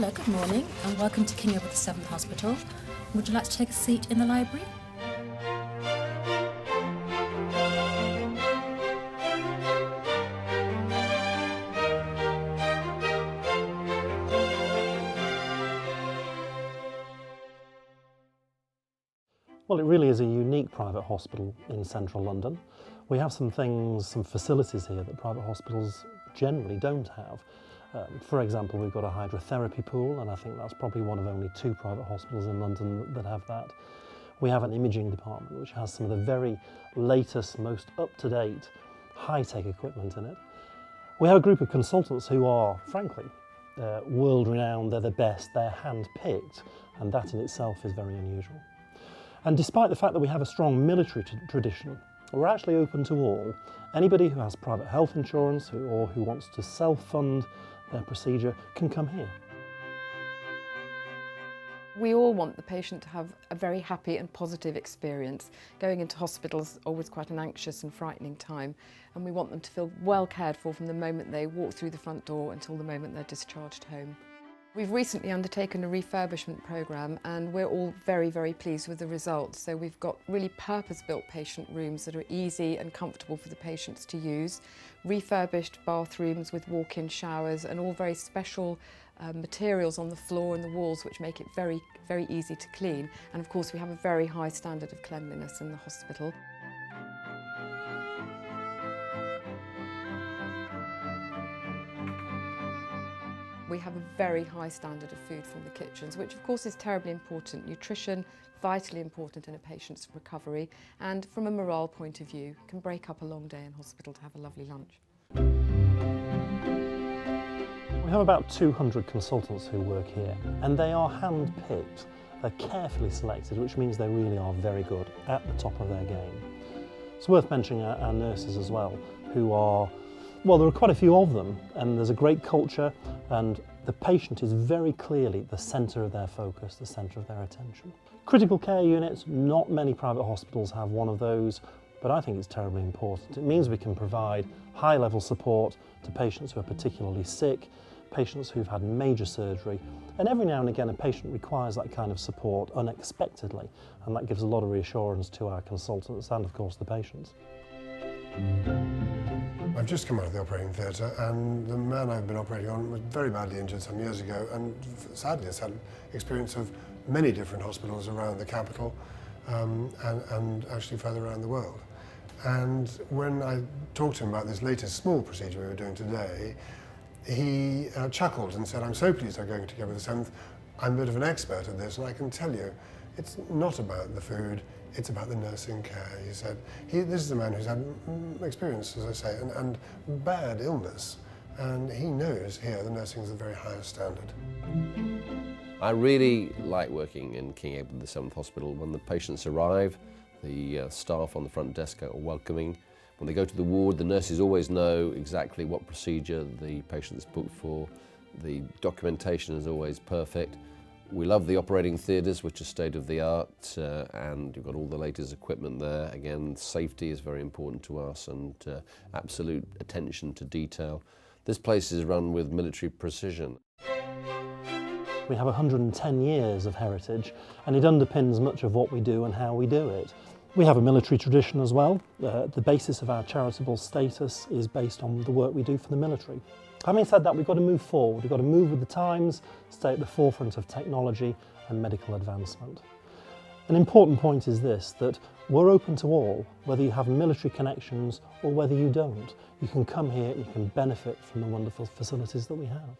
Hello, good morning and welcome to King Edward VII Hospital. Would you like to take a seat in the library? Well, it really is a unique private hospital in central London. We have some facilities here that private hospitals generally don't have. For example, we've got a hydrotherapy pool, and I think that's probably one of only 2 private hospitals in London that have that. We have an imaging department which has some of the very latest, most up-to-date, high-tech equipment in it. We have a group of consultants who are, frankly, world-renowned. They're the best, they're hand-picked, and that in itself is very unusual. And despite the fact that we have a strong military tradition, we're actually open to all. Anybody who has private health insurance or who wants to self-fund their procedure can come here. We all want the patient to have a very happy and positive experience. Going into hospital is always quite an anxious and frightening time, and we want them to feel well cared for from the moment they walk through the front door until the moment they're discharged home. We've recently undertaken a refurbishment programme and we're all very, very pleased with the results. So we've got really purpose-built patient rooms that are easy and comfortable for the patients to use, refurbished bathrooms with walk-in showers and all very special materials on the floor and the walls which make it very, very easy to clean. And of course we have a very high standard of cleanliness in the hospital. We have a very high standard of food from the kitchens, which of course is terribly important. Nutrition, vitally important in a patient's recovery, and from a morale point of view, can break up a long day in hospital to have a lovely lunch. We have about 200 consultants who work here, and they are hand-picked. They're carefully selected, which means they really are very good, at the top of their game. It's worth mentioning our nurses as well, who are, well, there are quite a few of them, and there's a great culture, and the patient is very clearly the centre of their focus, the centre of their attention. Critical care units, not many private hospitals have one of those, but I think it's terribly important. It means we can provide high-level support to patients who are particularly sick, patients who've had major surgery, and every now and again a patient requires that kind of support unexpectedly, and that gives a lot of reassurance to our consultants and of course the patients. I've just come out of the operating theatre and the man I've been operating on was very badly injured some years ago and sadly has had experience of many different hospitals around the capital and actually further around the world. And when I talked to him about this latest small procedure we were doing today, he chuckled and said, "I'm so pleased I'm going to King Edward VII. I'm a bit of an expert at this and I can tell you it's not about the food, it's about the nursing care." He said, this is a man who's had experience, as I say, and bad illness, and he knows here the nursing is the very highest standard. I really like working in King Edward VII Hospital. When the patients arrive, the staff on the front desk are welcoming. When they go to the ward, the nurses always know exactly what procedure the patient's booked for. The documentation is always perfect. We love the operating theatres, which are state-of-the-art, and you've got all the latest equipment there. Again, safety is very important to us and absolute attention to detail. This place is run with military precision. We have 110 years of heritage, and it underpins much of what we do and how we do it. We have a military tradition as well. The basis of our charitable status is based on the work we do for the military. Having said that, we've got to move forward. We've got to move with the times, stay at the forefront of technology and medical advancement. An important point is this, that we're open to all, whether you have military connections or whether you don't. You can come here and you can benefit from the wonderful facilities that we have.